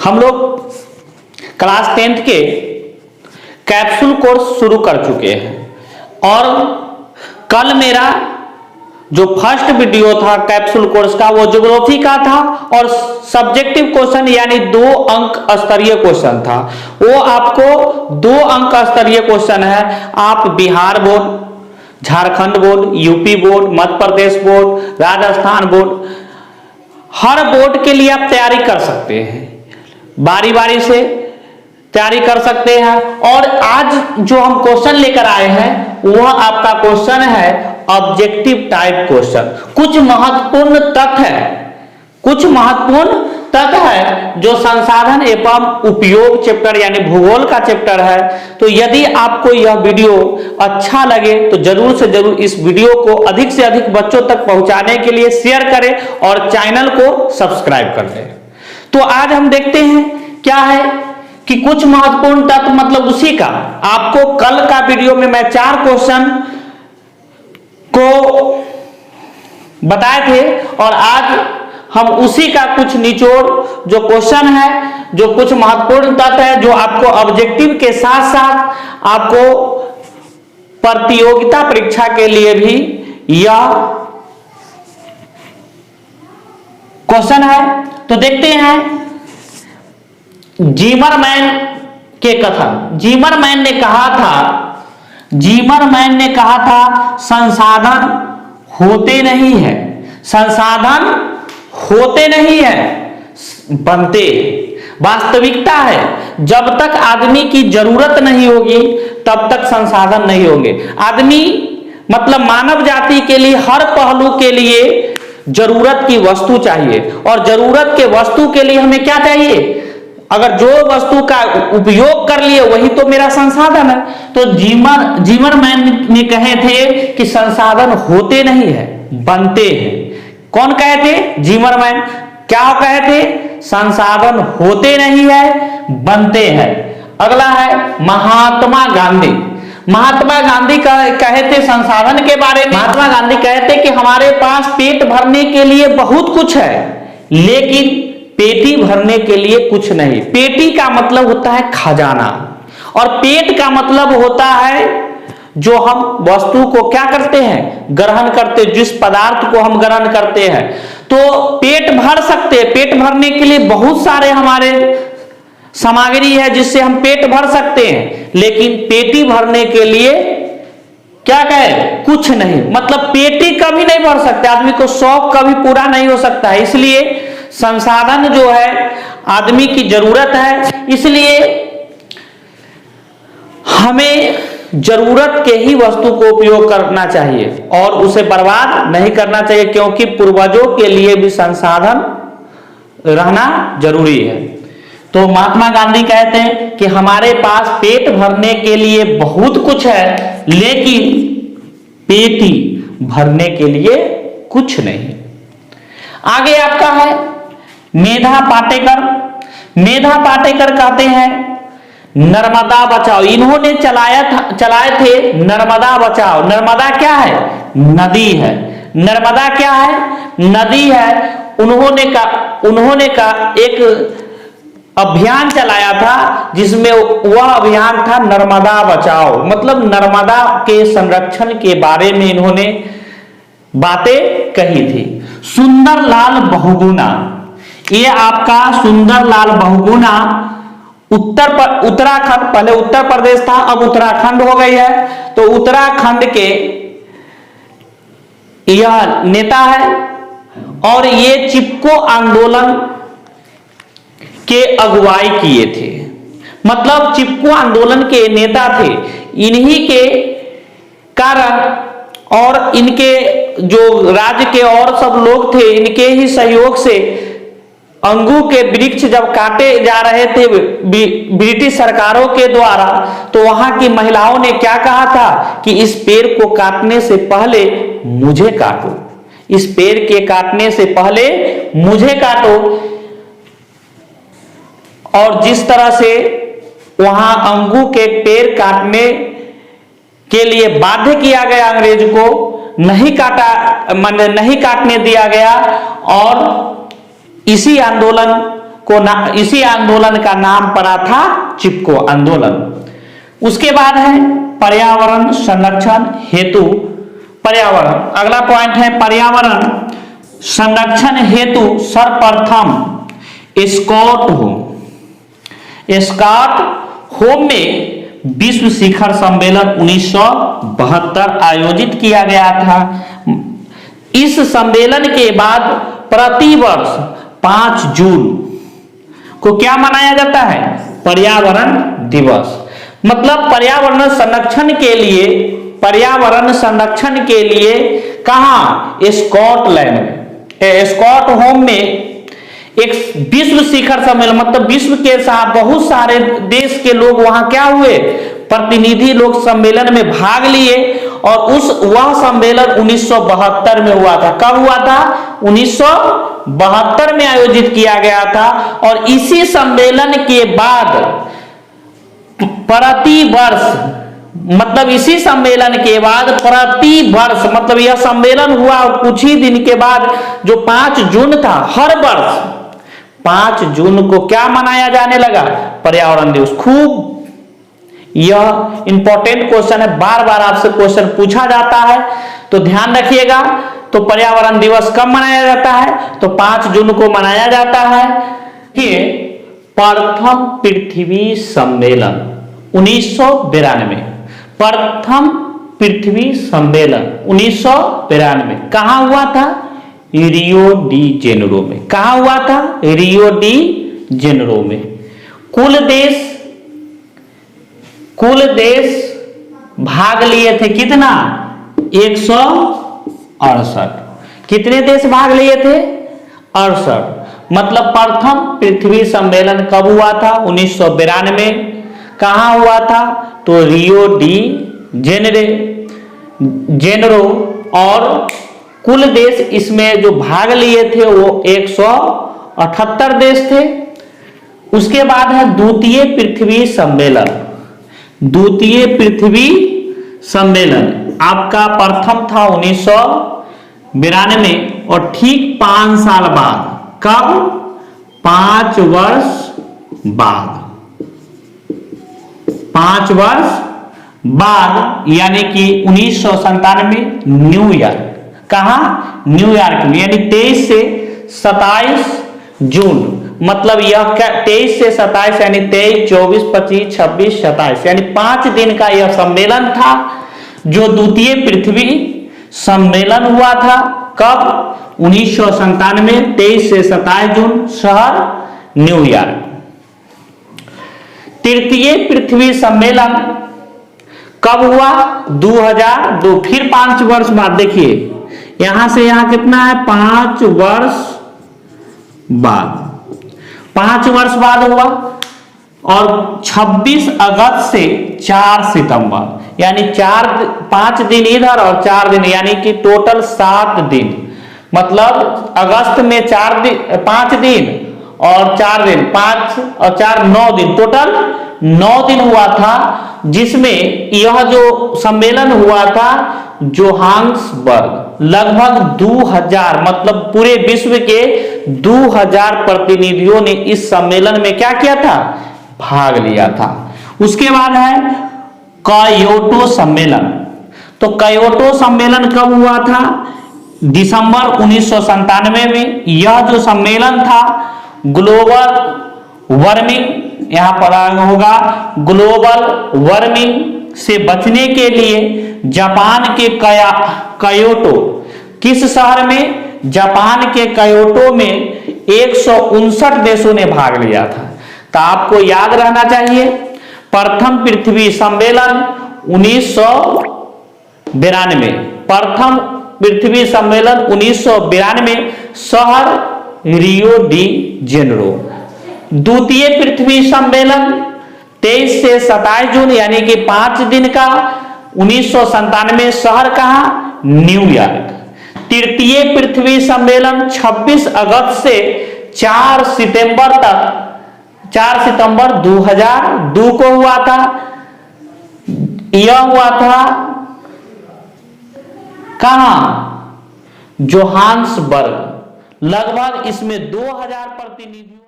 हम लोग class 10th के कैप्सूल कोर्स शुरू कर चुके हैं और कल मेरा जो फर्स्ट वीडियो था कैप्सूल कोर्स का वो ज्योग्राफी का था और सब्जेक्टिव क्वेश्चन यानी 2 अंक स्तरीय क्वेश्चन था। वो आपको 2 अंक स्तरीय क्वेश्चन है। आप Bihar board, Jharkhand board, UP board, Madhya Pradesh board, Rajasthan board, हर बोर्ड के लिए आप तैयारी कर सकते हैं, बारी बारी से तैयारी कर सकते हैं। और आज जो हम क्वेश्चन लेकर आए हैं वह आपका क्वेश्चन है ऑब्जेक्टिव टाइप क्वेश्चन। कुछ महत्वपूर्ण तथ्य है जो संसाधन एवं उपयोग चैप्टर यानी भूगोल का चैप्टर है। तो यदि आपको यह वीडियो अच्छा लगे तो जरूर से जरूर इस वीडियो को अधिक से अधिक बच्चों तक पहुंचाने के लिए शेयर करें और चैनल को सब्सक्राइब कर लें। तो आज हम देखते हैं क्या है कि कुछ महत्वपूर्ण तथ्य मतलब उसी का आपको कल का वीडियो में मैं 4 क्वेश्चन को बताए थे और आज हम उसी का कुछ निचोड़ जो क्वेश्चन है, जो कुछ महत्वपूर्ण तथ्य है जो आपको ऑब्जेक्टिव के साथ साथ आपको प्रतियोगिता परीक्षा के लिए भी यह क्वेश्चन है। तो देखते हैं जीमरमैन के कथन। जीमरमैन ने कहा था संसाधन होते नहीं है, संसाधन होते नहीं है, बनते। वास्तविकता है जब तक आदमी की जरूरत नहीं होगी तब तक संसाधन नहीं होंगे। आदमी मतलब मानव जाति के लिए हर पहलू के लिए जरूरत की वस्तु चाहिए और जरूरत के वस्तु के लिए हमें क्या चाहिए? अगर जो वस्तु का उपयोग कर लिए वही तो मेरा संसाधन है। तो जीमरमैन ने कहे थे कि संसाधन होते नहीं है, बनते हैं। कौन कहे थे? जीमरमैन। क्या कहे थे? संसाधन होते नहीं है, बनते हैं। अगला है महात्मा गांधी। महात्मा गांधी कहे थे संसाधन के बारे में। महात्मा गांधी कहते कि हमारे पास पेट भरने के लिए बहुत कुछ है लेकिन पेटी भरने के लिए कुछ नहीं। पेटी का मतलब होता है खजाना और पेट का मतलब होता है जो हम वस्तु को क्या करते हैं? ग्रहण करते, जिस पदार्थ को हम ग्रहण करते हैं। तो पेट भर सकते हैं, पेट भरने के लिए बहुत सारे हमारे सामग्री है जिससे हम पेट भर सकते हैं, लेकिन पेटी भरने के लिए क्या कहे? कुछ नहीं। मतलब पेटी कभी नहीं भर सकते, आदमी को शौक कभी पूरा नहीं हो सकता है। इसलिए संसाधन जो है आदमी की जरूरत है, इसलिए हमें जरूरत के ही वस्तु को उपयोग करना चाहिए और उसे बर्बाद नहीं करना चाहिए, क्योंकि पूर्वजों के लिए भी संसाधन रहना जरूरी है। तो महात्मा गांधी कहते हैं कि हमारे पास पेट भरने के लिए बहुत कुछ है लेकिन पेटी भरने के लिए कुछ नहीं। आगे आपका है मेधा पाटेकर। मेधा पाटेकर कहते हैं नर्मदा बचाओ। इन्होंने चलाए थे नर्मदा बचाओ। नर्मदा क्या है? नदी है। नर्मदा क्या है? नदी है। उन्होंने का एक अभियान चलाया था जिसमें वह अभियान था नर्मदा बचाओ। मतलब नर्मदा के संरक्षण के बारे में इन्होंने बातें कही थी। सुंदरलाल बहुगुणा, ये आपका सुंदरलाल बहुगुणा उत्तराखंड, पहले उत्तर प्रदेश था अब उत्तराखंड हो गई है। तो उत्तराखंड के यह नेता है और ये चिपको आंदोलन के अगुवाई किए थे। मतलब चिपको आंदोलन के नेता थे। इन्हीं के कारण और इनके जो राज्य के और सब लोग थे इनके ही सहयोग से अंगू के वृक्ष जब काटे जा रहे थे ब्रिटिश सरकारों के द्वारा, तो वहां की महिलाओं ने क्या कहा था कि इस पेड़ को काटने से पहले मुझे काटो, इस पेड़ के काटने से पहले मुझे काटो। और जिस तरह से वहां अंगू के पेड़ काटने के लिए बाध्य किया गया अंग्रेज को, नहीं काटने दिया गया और इसी आंदोलन इसी आंदोलन का नाम पड़ा था चिपको आंदोलन। उसके बाद है पर्यावरण संरक्षण हेतु पर्यावरण। अगला पॉइंट है पर्यावरण संरक्षण हेतु सर्वप्रथम स्कॉट होम में विश्व शिखर सम्मेलन 1972 आयोजित किया गया था। इस सम्मेलन के बाद प्रतिवर्ष 5 जून को क्या मनाया जाता है? पर्यावरण दिवस। मतलब पर्यावरण संरक्षण के लिए कहां? स्कॉटलैंड में स्कॉट होम में एक विश्व शिखर सम्मेलन, मतलब विश्व के साथ बहुत सारे देश के लोग वहां क्या हुए? प्रतिनिधि लोग सम्मेलन में भाग लिए और वह सम्मेलन 1972 में हुआ था। कब हुआ था? 1972 में आयोजित किया गया था। और इसी सम्मेलन के बाद प्रतिवर्ष, मतलब इसी सम्मेलन के बाद प्रतिवर्ष, मतलब यह सम्मेलन हुआ और कुछ ही दिन के बाद जो 5 जून था, हर वर्ष 5 जून को क्या मनाया जाने लगा? पर्यावरण दिवस। खूब यह इंपॉर्टेंट क्वेश्चन है, बार बार आपसे क्वेश्चन पूछा जाता है, तो ध्यान रखिएगा। तो पर्यावरण दिवस कब मनाया जाता है? तो 5 जून को मनाया जाता है। कि प्रथम पृथ्वी सम्मेलन 1992, प्रथम पृथ्वी सम्मेलन 1992 कहां हुआ था? रियो डी जेनेरो में। कहां हुआ था? रियो डी जेनेरो में। कुल देश भाग लिए थे कितना? 168। कितने देश भाग लिए थे? 68। मतलब प्रथम पृथ्वी सम्मेलन कब हुआ था? 1992। कहां हुआ था? तो रियो डी जेनेरो। और कुल देश इसमें जो भाग लिए थे वो 178 देश थे। उसके बाद है द्वितीय पृथ्वी सम्मेलन। द्वितीय पृथ्वी सम्मेलन आपका प्रथम था 1992 और ठीक 5 साल बाद, कब? 5 वर्ष बाद, 5 वर्ष बाद, यानी कि 1997 न्यूयॉर्क। कहां? न्यूयॉर्क में, यानी 23 से 27 जून। मतलब यह 23 से 27 यानी 23, 24, 25, 26, 27 यानी 5 दिन का यह सम्मेलन था, जो द्वितीय पृथ्वी सम्मेलन हुआ था। कब? 1997, 23 से 27 जून, शहर न्यूयॉर्क। तृतीय पृथ्वी सम्मेलन कब हुआ? 2002। फिर 5 वर्ष बाद। देखिए यहां से यहां कितना है? 5 वर्ष बाद, 5 वर्ष बाद हुआ। और 26 अगस्त से 4 सितंबर, यानी 5 दिन इधर और 4 दिन, यानी कि टोटल 7 दिन। मतलब अगस्त में 5 दिन और 4 दिन, 5 और 4 9 दिन, टोटल 9 दिन हुआ था। जिसमें यह जो सम्मेलन हुआ था जोहान्सबर्ग, लगभग 2000, मतलब पूरे विश्व के 2000 प्रतिनिधियों ने इस सम्मेलन में क्या किया था? भाग लिया था। उसके बाद है कायोटो सम्मेलन। तो कायोटो सम्मेलन कब हुआ था? दिसंबर 1997 में। यह जो सम्मेलन था ग्लोबल वार्मिंग, यहां पढ़ा होगा, ग्लोबल वार्मिंग से बचने के लिए जापान के कायोटो, किस शहर में? जापान के कायोटो में 159 देशों ने भाग लिया था। तो आपको याद रहना चाहिए प्रथम पृथ्वी सम्मेलन 1992, प्रथम पृथ्वी सम्मेलन 1992, शहर रियो डी जेनेरो। द्वितीय पृथ्वी सम्मेलन 23 से 27 जून, यानी कि 5 दिन का, 1997, शहर कहां? न्यूयॉर्क। तृतीय पृथ्वी सम्मेलन 26 अगस्त से 4 सितंबर तक, 4 सितंबर 2002 को हुआ था। यह हुआ था कहां? जोहान्सबर्ग। लगभग इसमें 2000 प्रतिनिधियों